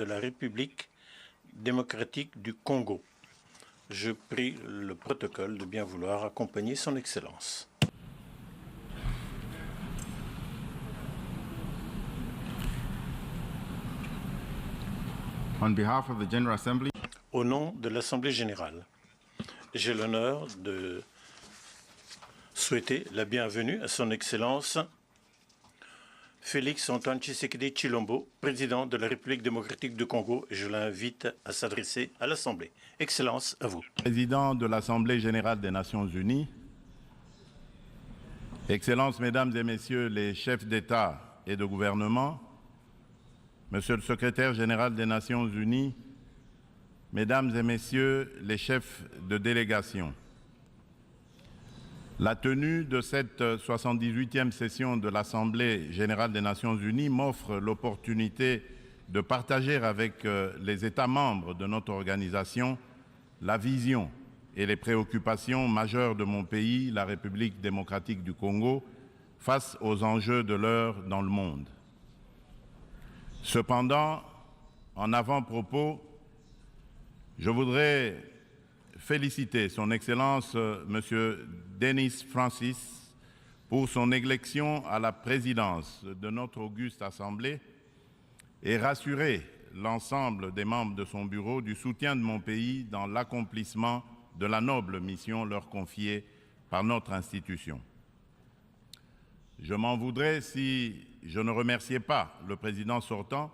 de la République démocratique du Congo. Je prie le protocole de bien vouloir accompagner son Excellence. On behalf of the General Assembly, au nom de l'Assemblée générale, j'ai l'honneur de souhaiter la bienvenue à son Excellence Félix Antoine Tshisekedi Tshilombo, président de la République démocratique du Congo, et je l'invite à s'adresser à l'Assemblée. Excellence, à vous. Président de l'Assemblée générale des Nations unies, Excellences, Mesdames et Messieurs les chefs d'État et de gouvernement, Monsieur le Secrétaire général des Nations unies, Mesdames et Messieurs les chefs de délégation, la tenue de cette 78e session de l'Assemblée générale des Nations unies m'offre l'opportunité de partager avec les États membres de notre organisation la vision et les préoccupations majeures de mon pays, la République démocratique du Congo, face aux enjeux de l'heure dans le monde. Cependant, en avant-propos, je voudrais féliciter son Excellence M. Denis Francis pour son élection à la présidence de notre auguste Assemblée et rassurer l'ensemble des membres de son bureau du soutien de mon pays dans l'accomplissement de la noble mission leur confiée par notre institution. Je m'en voudrais si je ne remerciais pas le président sortant,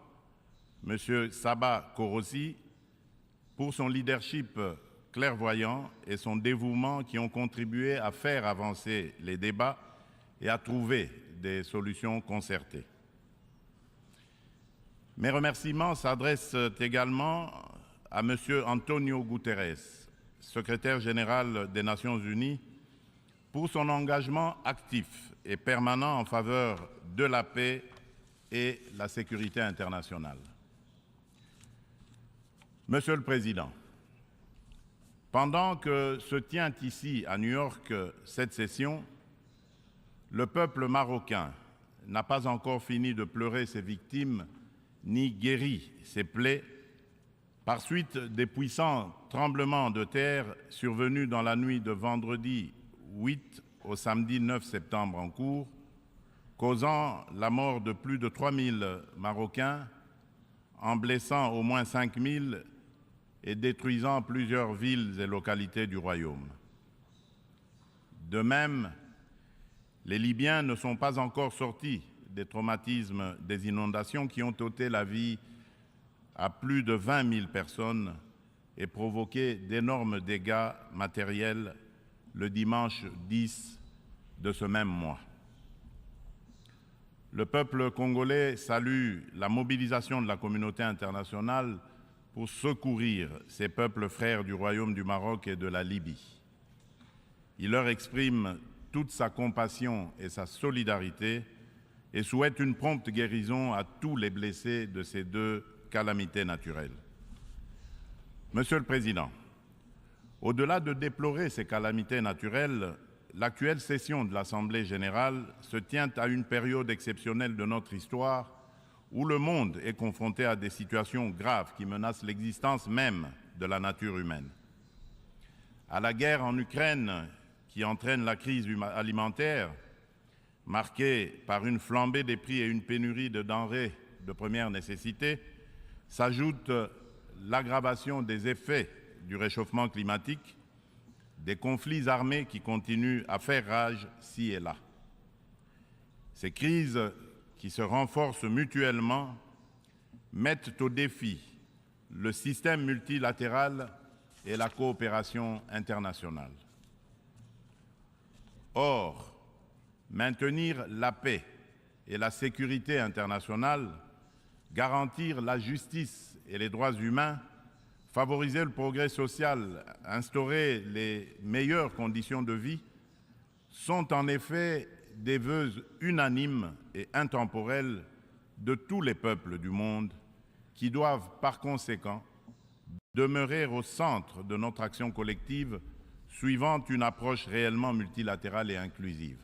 M. Saba Korosi, pour son leadership clairvoyant et son dévouement qui ont contribué à faire avancer les débats et à trouver des solutions concertées. Mes remerciements s'adressent également à M. Antonio Guterres, secrétaire général des Nations unies, pour son engagement actif et permanent en faveur de la paix et la sécurité internationale. Monsieur le Président, pendant que se tient ici à New York cette session, le peuple marocain n'a pas encore fini de pleurer ses victimes ni guéri ses plaies par suite des puissants tremblements de terre survenus dans la nuit de vendredi 8 au samedi 9 septembre en cours, causant la mort de plus de 3000 Marocains, en blessant au moins 5000 et détruisant plusieurs villes et localités du royaume. De même, les Libyens ne sont pas encore sortis des traumatismes des inondations qui ont ôté la vie à plus de 20 000 personnes et provoqué d'énormes dégâts matériels le dimanche 10 de ce même mois. Le peuple congolais salue la mobilisation de la communauté internationale pour secourir ces peuples frères du Royaume du Maroc et de la Libye. Il leur exprime toute sa compassion et sa solidarité et souhaite une prompte guérison à tous les blessés de ces deux calamités naturelles. Monsieur le Président, au-delà de déplorer ces calamités naturelles, l'actuelle session de l'Assemblée générale se tient à une période exceptionnelle de notre histoire où le monde est confronté à des situations graves qui menacent l'existence même de la nature humaine. À la guerre en Ukraine qui entraîne la crise alimentaire, marquée par une flambée des prix et une pénurie de denrées de première nécessité, s'ajoute l'aggravation des effets du réchauffement climatique, des conflits armés qui continuent à faire rage ci et là. Ces crises qui se renforcent mutuellement mettent au défi le système multilatéral et la coopération internationale. Or, maintenir la paix et la sécurité internationale, garantir la justice et les droits humains, favoriser le progrès social, instaurer les meilleures conditions de vie, sont en effet des vœux unanimes et intemporels de tous les peuples du monde qui doivent par conséquent demeurer au centre de notre action collective suivant une approche réellement multilatérale et inclusive.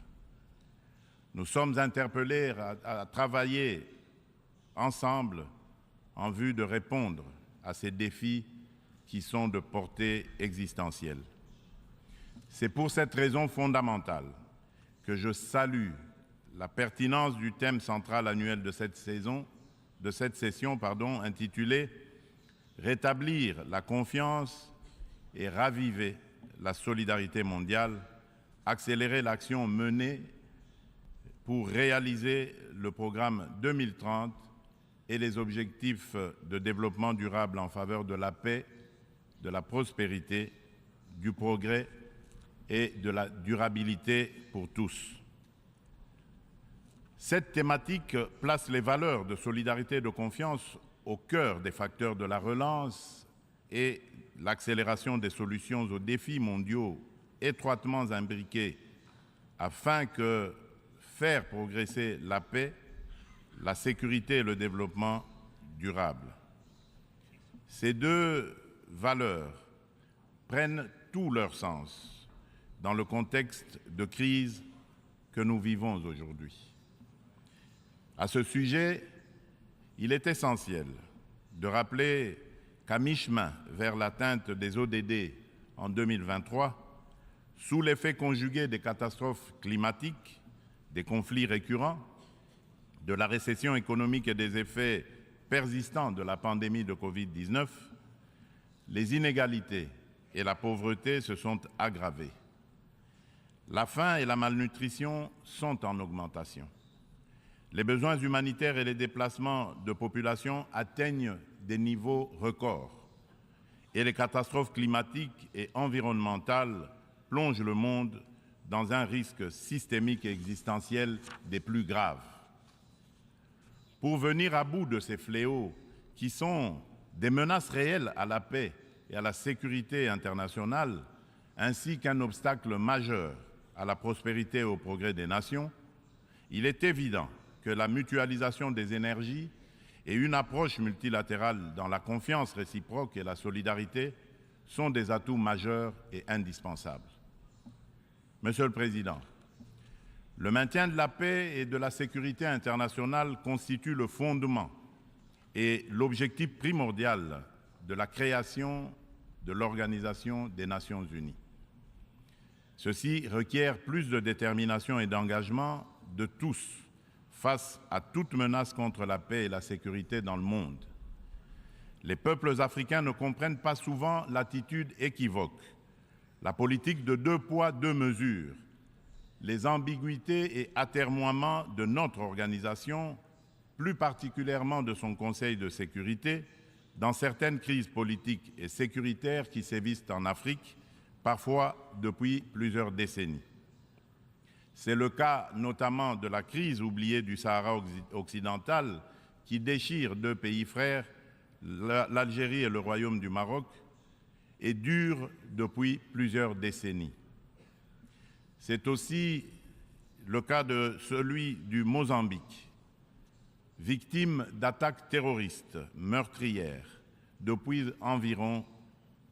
Nous sommes interpellés à travailler ensemble en vue de répondre à ces défis qui sont de portée existentielle. C'est pour cette raison fondamentale que je salue la pertinence du thème central annuel de cette session, intitulé « Rétablir la confiance et raviver la solidarité mondiale, accélérer l'action menée pour réaliser le programme 2030 et les objectifs de développement durable en faveur de la paix, de la prospérité, du progrès et de la durabilité pour tous. » Cette thématique place les valeurs de solidarité et de confiance au cœur des facteurs de la relance et l'accélération des solutions aux défis mondiaux étroitement imbriqués afin que faire progresser la paix, la sécurité et le développement durable. Ces deux valeurs prennent tout leur sens dans le contexte de crise que nous vivons aujourd'hui. À ce sujet, il est essentiel de rappeler qu'à mi-chemin vers l'atteinte des ODD en 2023, sous l'effet conjugué des catastrophes climatiques, des conflits récurrents, de la récession économique et des effets persistants de la pandémie de Covid-19, les inégalités et la pauvreté se sont aggravées. La faim et la malnutrition sont en augmentation. Les besoins humanitaires et les déplacements de population atteignent des niveaux records. Et les catastrophes climatiques et environnementales plongent le monde dans un risque systémique et existentiel des plus graves. Pour venir à bout de ces fléaux qui sont des menaces réelles à la paix et à la sécurité internationale, ainsi qu'un obstacle majeur à la prospérité et au progrès des nations, il est évident que la mutualisation des énergies et une approche multilatérale dans la confiance réciproque et la solidarité sont des atouts majeurs et indispensables. Monsieur le Président, le maintien de la paix et de la sécurité internationale constitue le fondement et l'objectif primordial de la création de l'Organisation des Nations Unies. Ceci requiert plus de détermination et d'engagement de tous face à toute menace contre la paix et la sécurité dans le monde. Les peuples africains ne comprennent pas souvent l'attitude équivoque, la politique de 2 poids, 2 mesures, les ambiguïtés et atermoiements de notre organisation, plus particulièrement de son Conseil de sécurité, dans certaines crises politiques et sécuritaires qui sévissent en Afrique, parfois depuis plusieurs décennies. C'est le cas notamment de la crise oubliée du Sahara occidental qui déchire 2 pays frères, l'Algérie et le Royaume du Maroc, et dure depuis plusieurs décennies. C'est aussi le cas de celui du Mozambique, victime d'attaques terroristes meurtrières depuis environ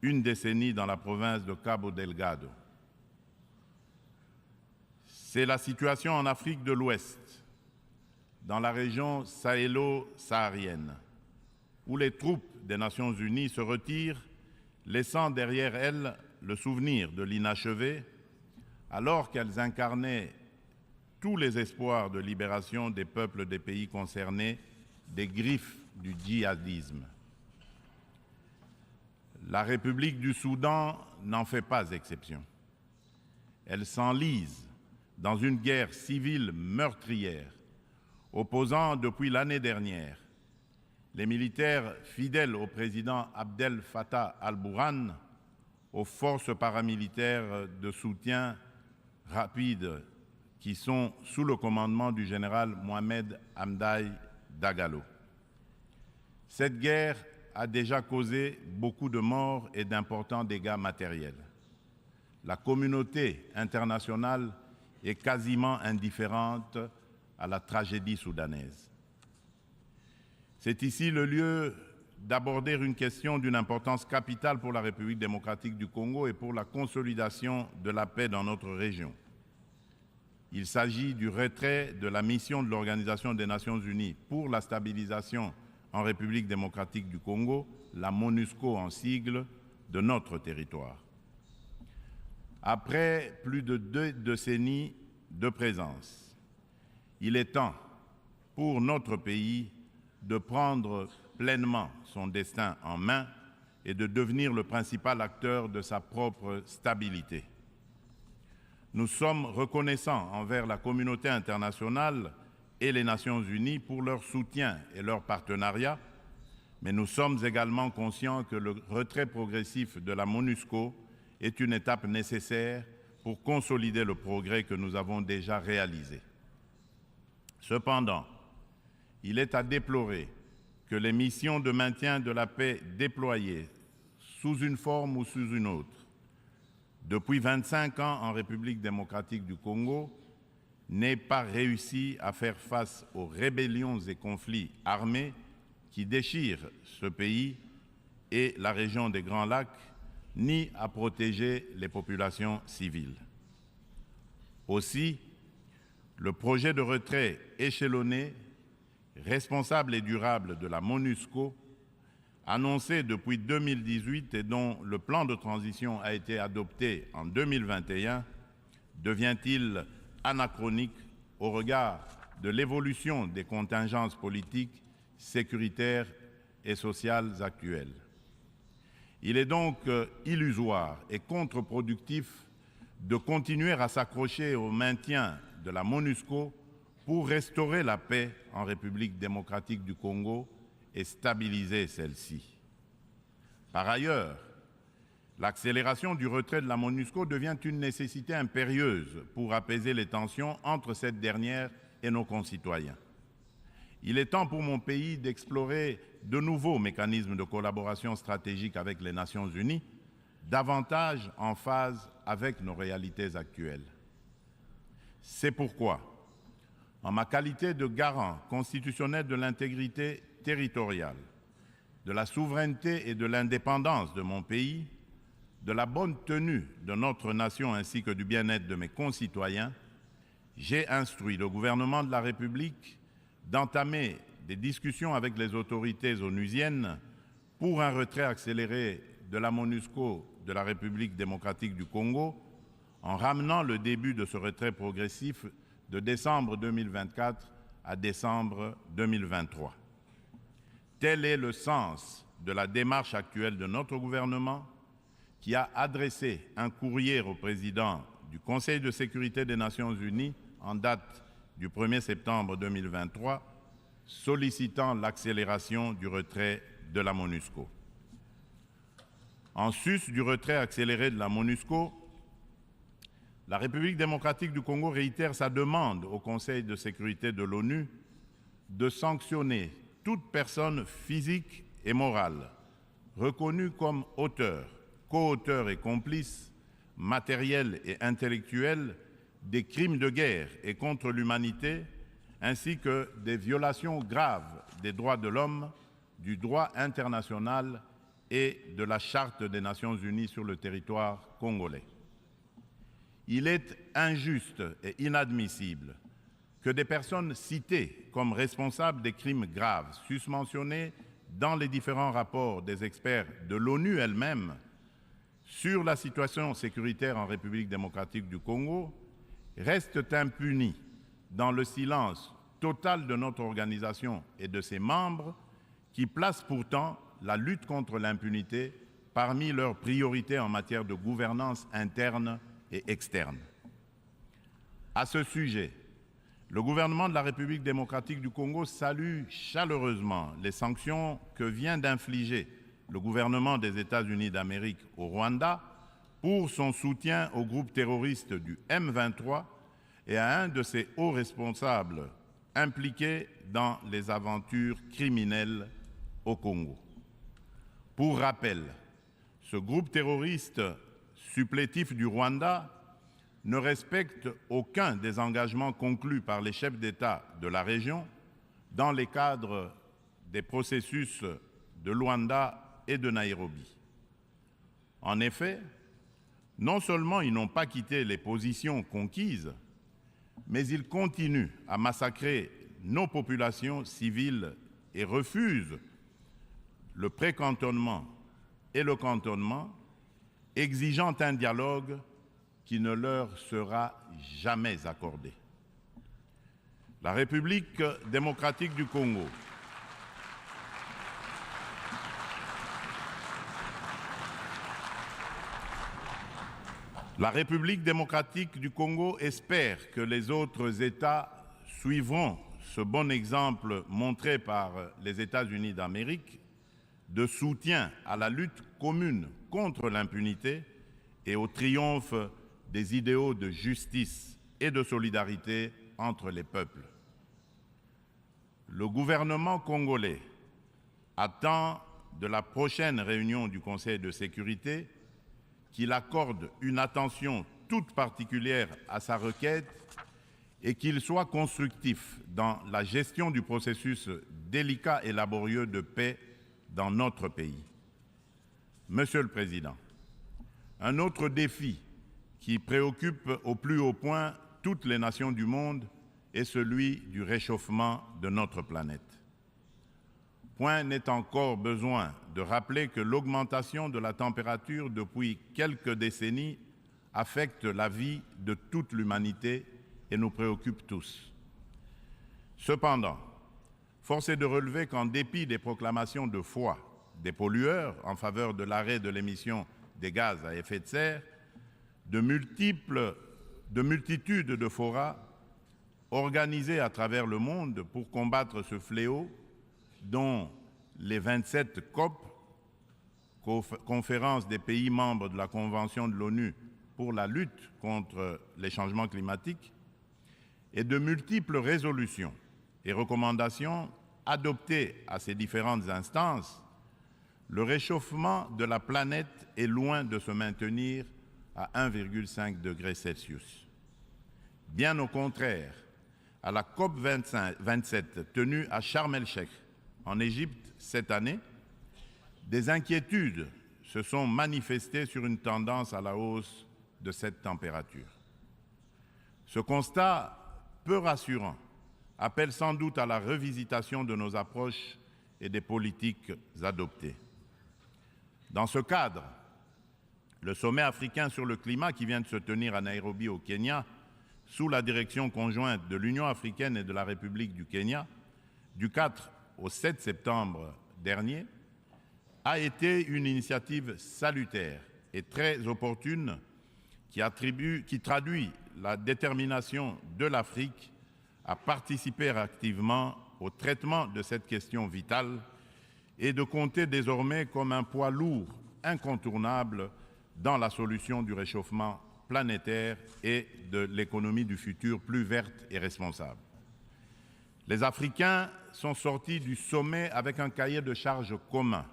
une décennie dans la province de Cabo Delgado. C'est la situation en Afrique de l'Ouest, dans la région sahélo-saharienne, où les troupes des Nations Unies se retirent, laissant derrière elles le souvenir de l'inachevé, alors qu'elles incarnaient tous les espoirs de libération des peuples des pays concernés des griffes du djihadisme. La République du Soudan n'en fait pas exception. Elle s'enlise dans une guerre civile meurtrière, opposant depuis l'année dernière les militaires fidèles au président Abdel Fattah al-Burhan aux forces paramilitaires de soutien rapide qui sont sous le commandement du général Mohamed Hamdai Dagalo. Cette guerre a déjà causé beaucoup de morts et d'importants dégâts matériels. La communauté internationale est quasiment indifférente à la tragédie soudanaise. C'est ici le lieu d'aborder une question d'une importance capitale pour la République démocratique du Congo et pour la consolidation de la paix dans notre région. Il s'agit du retrait de la mission de l'Organisation des Nations Unies pour la stabilisation en République démocratique du Congo, la MONUSCO en sigle, de notre territoire. Après plus de 2 décennies de présence, il est temps pour notre pays de prendre pleinement son destin en main et de devenir le principal acteur de sa propre stabilité. Nous sommes reconnaissants envers la communauté internationale et les Nations Unies pour leur soutien et leur partenariat, mais nous sommes également conscients que le retrait progressif de la MONUSCO est une étape nécessaire pour consolider le progrès que nous avons déjà réalisé. Cependant, il est à déplorer que les missions de maintien de la paix déployées sous une forme ou sous une autre depuis 25 ans en République démocratique du Congo n'aient pas réussi à faire face aux rébellions et conflits armés qui déchirent ce pays et la région des Grands Lacs, ni à protéger les populations civiles. Aussi, le projet de retrait échelonné, responsable et durable de la MONUSCO, annoncé depuis 2018 et dont le plan de transition a été adopté en 2021, devient-il anachronique au regard de l'évolution des contingences politiques, sécuritaires et sociales actuelles. Il est donc illusoire et contre-productif de continuer à s'accrocher au maintien de la MONUSCO pour restaurer la paix en République démocratique du Congo et stabiliser celle-ci. Par ailleurs, l'accélération du retrait de la MONUSCO devient une nécessité impérieuse pour apaiser les tensions entre cette dernière et nos concitoyens. Il est temps pour mon pays d'explorer de nouveaux mécanismes de collaboration stratégique avec les Nations Unies, davantage en phase avec nos réalités actuelles. C'est pourquoi, en ma qualité de garant constitutionnel de l'intégrité territoriale, de la souveraineté et de l'indépendance de mon pays, de la bonne tenue de notre nation ainsi que du bien-être de mes concitoyens, j'ai instruit le gouvernement de la République d'entamer des discussions avec les autorités onusiennes pour un retrait accéléré de la MONUSCO de la République démocratique du Congo, en ramenant le début de ce retrait progressif de décembre 2024 à décembre 2023. Tel est le sens de la démarche actuelle de notre gouvernement, qui a adressé un courrier au président du Conseil de sécurité des Nations Unies en date du 1er septembre 2023, sollicitant l'accélération du retrait de la MONUSCO. En sus du retrait accéléré de la MONUSCO, la République démocratique du Congo réitère sa demande au Conseil de sécurité de l'ONU de sanctionner toute personne physique et morale reconnue comme auteur, co-auteur et complice, matériel et intellectuel des crimes de guerre et contre l'humanité, ainsi que des violations graves des droits de l'homme, du droit international et de la Charte des Nations Unies sur le territoire congolais. Il est injuste et inadmissible que des personnes citées comme responsables des crimes graves susmentionnés dans les différents rapports des experts de l'ONU elle-même sur la situation sécuritaire en République démocratique du Congo restent impunis dans le silence total de notre organisation et de ses membres qui placent pourtant la lutte contre l'impunité parmi leurs priorités en matière de gouvernance interne et externe. À ce sujet, le gouvernement de la République démocratique du Congo salue chaleureusement les sanctions que vient d'infliger le gouvernement des États-Unis d'Amérique au Rwanda pour son soutien au groupe terroriste du M23 et à un de ses hauts responsables impliqués dans les aventures criminelles au Congo. Pour rappel, ce groupe terroriste supplétif du Rwanda ne respecte aucun des engagements conclus par les chefs d'État de la région dans les cadres des processus de Luanda et de Nairobi. En effet, non seulement ils n'ont pas quitté les positions conquises, mais ils continuent à massacrer nos populations civiles et refusent le précantonnement et le cantonnement, exigeant un dialogue qui ne leur sera jamais accordé. La République démocratique du Congo espère que les autres États suivront ce bon exemple montré par les États-Unis d'Amérique de soutien à la lutte commune contre l'impunité et au triomphe des idéaux de justice et de solidarité entre les peuples. Le gouvernement congolais attend de la prochaine réunion du Conseil de sécurité qu'il accorde une attention toute particulière à sa requête et qu'il soit constructif dans la gestion du processus délicat et laborieux de paix dans notre pays. Monsieur le Président, un autre défi qui préoccupe au plus haut point toutes les nations du monde est celui du réchauffement de notre planète. Point n'est encore besoin de rappeler que l'augmentation de la température depuis quelques décennies affecte la vie de toute l'humanité et nous préoccupe tous. Cependant, force est de relever qu'en dépit des proclamations de foi des pollueurs en faveur de l'arrêt de l'émission des gaz à effet de serre, de multitudes de forats organisés à travers le monde pour combattre ce fléau, dont les 27 COP, conférence des pays membres de la Convention de l'ONU pour la lutte contre les changements climatiques, et de multiples résolutions et recommandations adoptées à ces différentes instances, le réchauffement de la planète est loin de se maintenir à 1,5 degré Celsius. Bien au contraire, à la COP 27 tenue à Sharm el-Sheikh, en Égypte cette année, des inquiétudes se sont manifestées sur une tendance à la hausse de cette température. Ce constat peu rassurant appelle sans doute à la revisitation de nos approches et des politiques adoptées. Dans ce cadre, le sommet africain sur le climat qui vient de se tenir à Nairobi au Kenya, sous la direction conjointe de l'Union africaine et de la République du Kenya, du 4 au 7 septembre dernier, a été une initiative salutaire et très opportune qui traduit la détermination de l'Afrique à participer activement au traitement de cette question vitale et de compter désormais comme un poids lourd incontournable dans la solution du réchauffement planétaire et de l'économie du futur plus verte et responsable. Les Africains sont sortis du sommet avec un cahier de charges commun,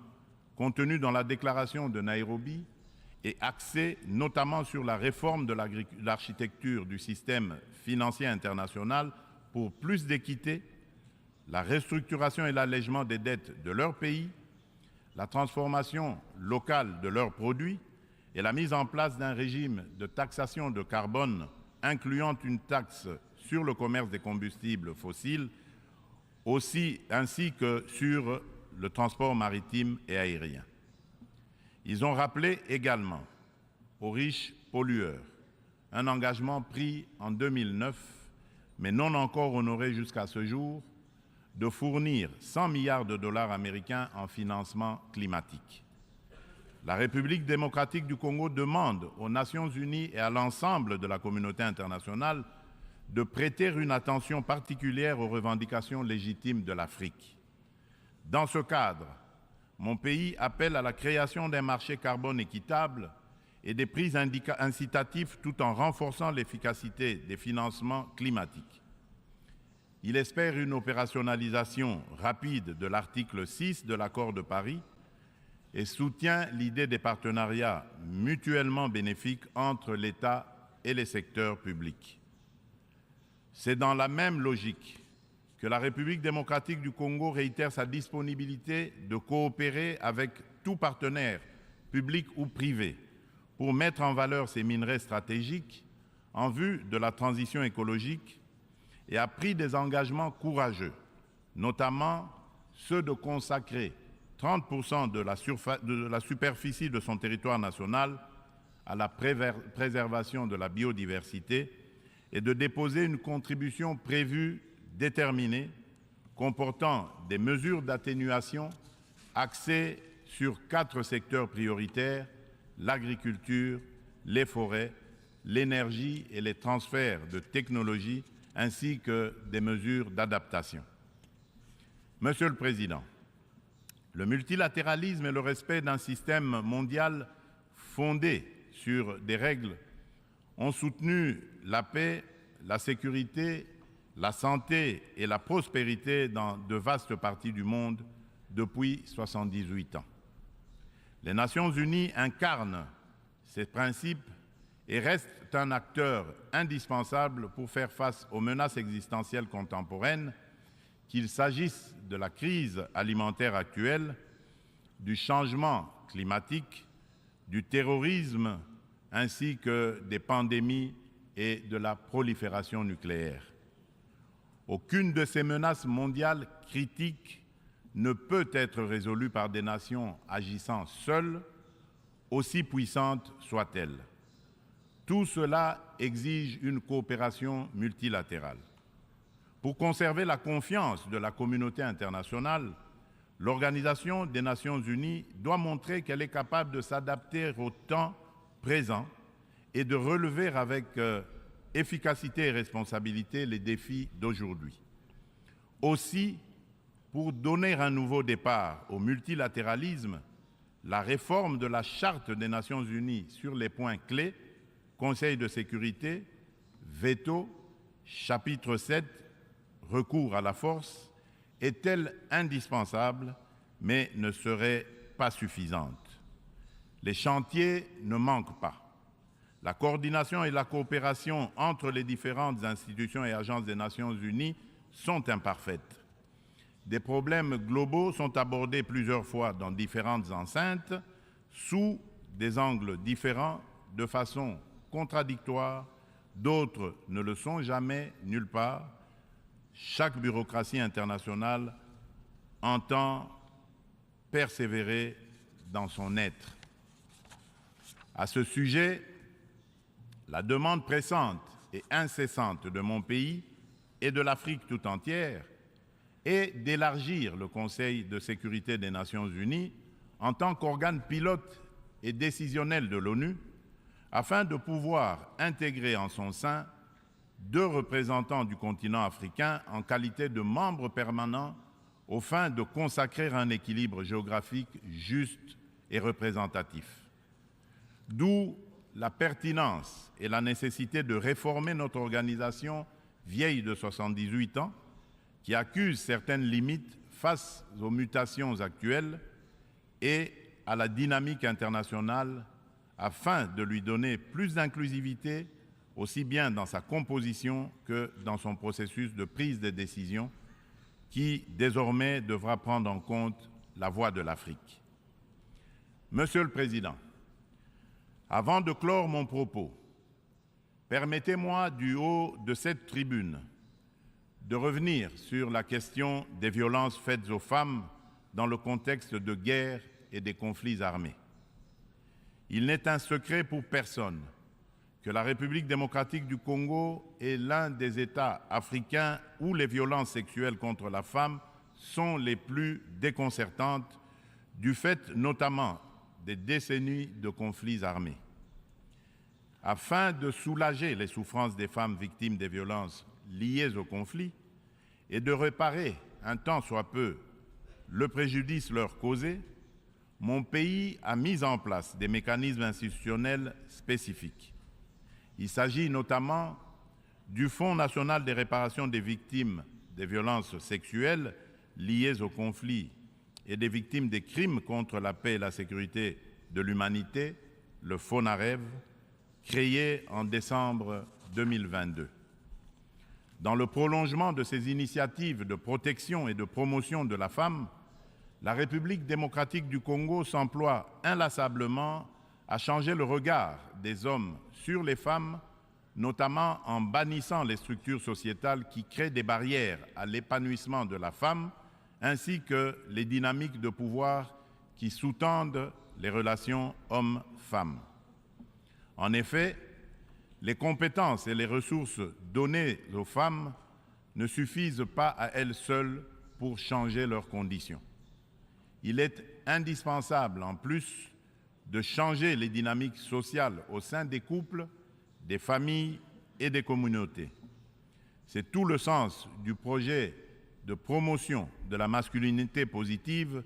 contenu dans la déclaration de Nairobi et axé notamment sur la réforme de l'architecture du système financier international pour plus d'équité, la restructuration et l'allègement des dettes de leur pays, la transformation locale de leurs produits et la mise en place d'un régime de taxation de carbone incluant une taxe sur le commerce des combustibles fossiles, ainsi que sur le transport maritime et aérien. Ils ont rappelé également aux riches pollueurs un engagement pris en 2009, mais non encore honoré jusqu'à ce jour, de fournir 100 milliards de dollars américains en financement climatique. La République démocratique du Congo demande aux Nations unies et à l'ensemble de la communauté internationale de prêter une attention particulière aux revendications légitimes de l'Afrique. Dans ce cadre, mon pays appelle à la création d'un marché carbone équitable et des prises incitatives tout en renforçant l'efficacité des financements climatiques. Il espère une opérationnalisation rapide de l'article 6 de l'accord de Paris et soutient l'idée des partenariats mutuellement bénéfiques entre l'État et les secteurs publics. C'est dans la même logique que la République démocratique du Congo réitère sa disponibilité de coopérer avec tout partenaire, public ou privé, pour mettre en valeur ces minerais stratégiques en vue de la transition écologique et a pris des engagements courageux, notamment ceux de consacrer 30% de la superficie de son territoire national à la préservation de la biodiversité et de déposer une contribution prévue déterminée comportant des mesures d'atténuation axées sur 4 secteurs prioritaires: l'agriculture, les forêts, l'énergie et les transferts de technologies, ainsi que des mesures d'adaptation. Monsieur le Président, le multilatéralisme et le respect d'un système mondial fondé sur des règles ont soutenu la paix, la sécurité, la santé et la prospérité dans de vastes parties du monde depuis 78 ans. Les Nations Unies incarnent ces principes et restent un acteur indispensable pour faire face aux menaces existentielles contemporaines, qu'il s'agisse de la crise alimentaire actuelle, du changement climatique, du terrorisme, ainsi que des pandémies et de la prolifération nucléaire. Aucune de ces menaces mondiales critiques ne peut être résolue par des nations agissant seules, aussi puissantes soient-elles. Tout cela exige une coopération multilatérale. Pour conserver la confiance de la communauté internationale, l'Organisation des Nations Unies doit montrer qu'elle est capable de s'adapter au temps présent et de relever avec efficacité et responsabilité les défis d'aujourd'hui. Aussi, pour donner un nouveau départ au multilatéralisme, la réforme de la Charte des Nations Unies sur les points clés, Conseil de sécurité, veto, chapitre 7, recours à la force, est-elle indispensable, mais ne serait pas suffisante. Les chantiers ne manquent pas. La coordination et la coopération entre les différentes institutions et agences des Nations Unies sont imparfaites. Des problèmes globaux sont abordés plusieurs fois dans différentes enceintes, sous des angles différents, de façon contradictoire. D'autres ne le sont jamais, nulle part. Chaque bureaucratie internationale entend persévérer dans son être. À ce sujet, la demande pressante et incessante de mon pays et de l'Afrique tout entière est d'élargir le Conseil de sécurité des Nations Unies en tant qu'organe pilote et décisionnel de l'ONU, afin de pouvoir intégrer en son sein 2 représentants du continent africain en qualité de membres permanents aux fins de consacrer un équilibre géographique juste et représentatif. D'où la pertinence et la nécessité de réformer notre organisation vieille de 78 ans, qui accuse certaines limites face aux mutations actuelles et à la dynamique internationale, afin de lui donner plus d'inclusivité, aussi bien dans sa composition que dans son processus de prise de décision, qui désormais devra prendre en compte la voix de l'Afrique. Monsieur le Président, avant de clore mon propos, permettez-moi du haut de cette tribune de revenir sur la question des violences faites aux femmes dans le contexte de guerre et des conflits armés. Il n'est un secret pour personne que la République démocratique du Congo est l'un des États africains où les violences sexuelles contre la femme sont les plus déconcertantes, du fait notamment des décennies de conflits armés. Afin de soulager les souffrances des femmes victimes des violences liées au conflit et de réparer un tant soit peu le préjudice leur causé, mon pays a mis en place des mécanismes institutionnels spécifiques. Il s'agit notamment du Fonds national des réparations des victimes des violences sexuelles liées au conflit et des victimes des crimes contre la paix et la sécurité de l'humanité, le FONAREV, créé en décembre 2022. Dans le prolongement de ces initiatives de protection et de promotion de la femme, la République démocratique du Congo s'emploie inlassablement à changer le regard des hommes sur les femmes, notamment en bannissant les structures sociétales qui créent des barrières à l'épanouissement de la femme, ainsi que les dynamiques de pouvoir qui sous-tendent les relations hommes-femmes. En effet, les compétences et les ressources données aux femmes ne suffisent pas à elles seules pour changer leurs conditions. Il est indispensable, en plus, de changer les dynamiques sociales au sein des couples, des familles et des communautés. C'est tout le sens du projet de promotion de la masculinité positive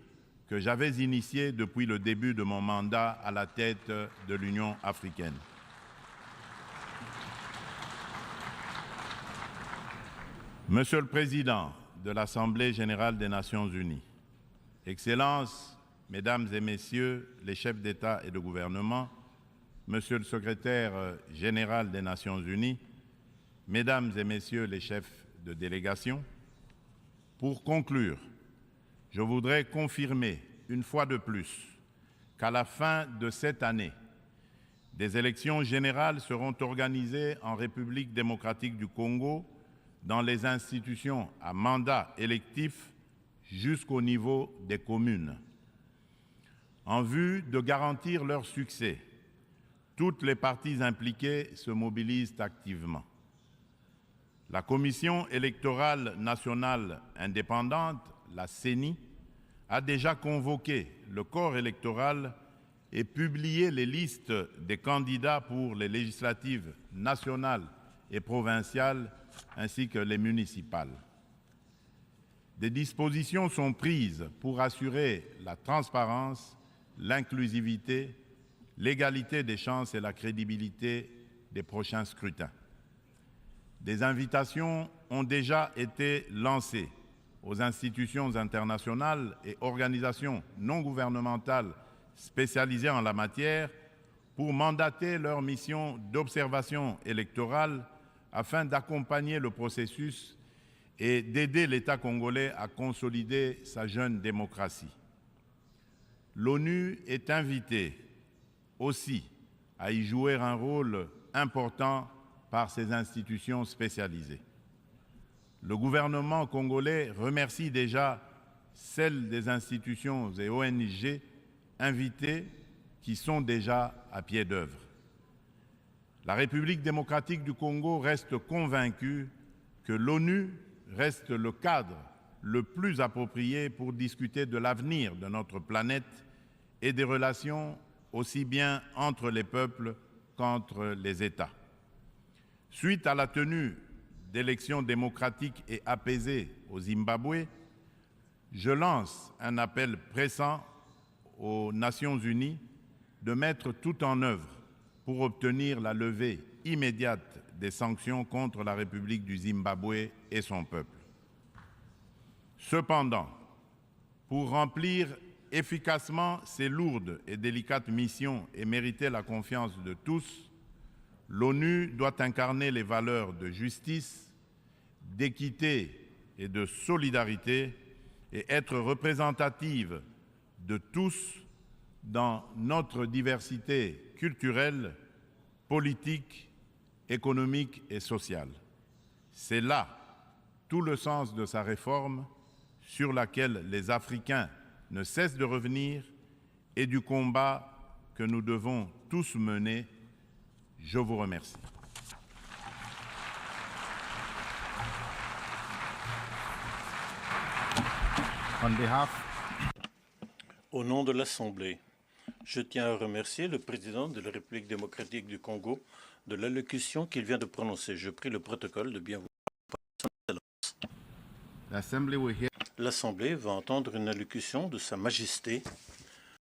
que j'avais initié depuis le début de mon mandat à la tête de l'Union africaine. Monsieur le Président de l'Assemblée générale des Nations unies, Excellences, Mesdames et Messieurs les chefs d'État et de gouvernement, Monsieur le Secrétaire général des Nations unies, Mesdames et Messieurs les chefs de délégation, pour conclure, je voudrais confirmer une fois de plus qu'à la fin de cette année, des élections générales seront organisées en République démocratique du Congo dans les institutions à mandat électif jusqu'au niveau des communes. En vue de garantir leur succès, toutes les parties impliquées se mobilisent activement. La Commission électorale nationale indépendante, la CENI, a déjà convoqué le corps électoral et publié les listes des candidats pour les législatives nationales et provinciales ainsi que les municipales. Des dispositions sont prises pour assurer la transparence, l'inclusivité, l'égalité des chances et la crédibilité des prochains scrutins. Des invitations ont déjà été lancées aux institutions internationales et organisations non gouvernementales spécialisées en la matière pour mandater leur mission d'observation électorale afin d'accompagner le processus et d'aider l'État congolais à consolider sa jeune démocratie. L'ONU est invitée aussi à y jouer un rôle important par ses institutions spécialisées. Le gouvernement congolais remercie déjà celles des institutions et ONG invitées qui sont déjà à pied d'œuvre. La République démocratique du Congo reste convaincue que l'ONU reste le cadre le plus approprié pour discuter de l'avenir de notre planète et des relations aussi bien entre les peuples qu'entre les États. Suite à la tenue d'élections démocratiques et apaisées au Zimbabwe, je lance un appel pressant aux Nations unies de mettre tout en œuvre pour obtenir la levée immédiate des sanctions contre la République du Zimbabwe et son peuple. Cependant, pour remplir efficacement ces lourdes et délicates missions et mériter la confiance de tous, l'ONU doit incarner les valeurs de justice, d'équité et de solidarité et être représentative de tous dans notre diversité culturelle, politique, économique et sociale. C'est là tout le sens de sa réforme sur laquelle les Africains ne cessent de revenir et du combat que nous devons tous mener. Je vous remercie. Au nom de l'Assemblée, je tiens à remercier le président de la République démocratique du Congo de l'allocution qu'il vient de prononcer. Je prie le protocole de bien vouloir. L'Assemblée va entendre une allocution de Sa Majesté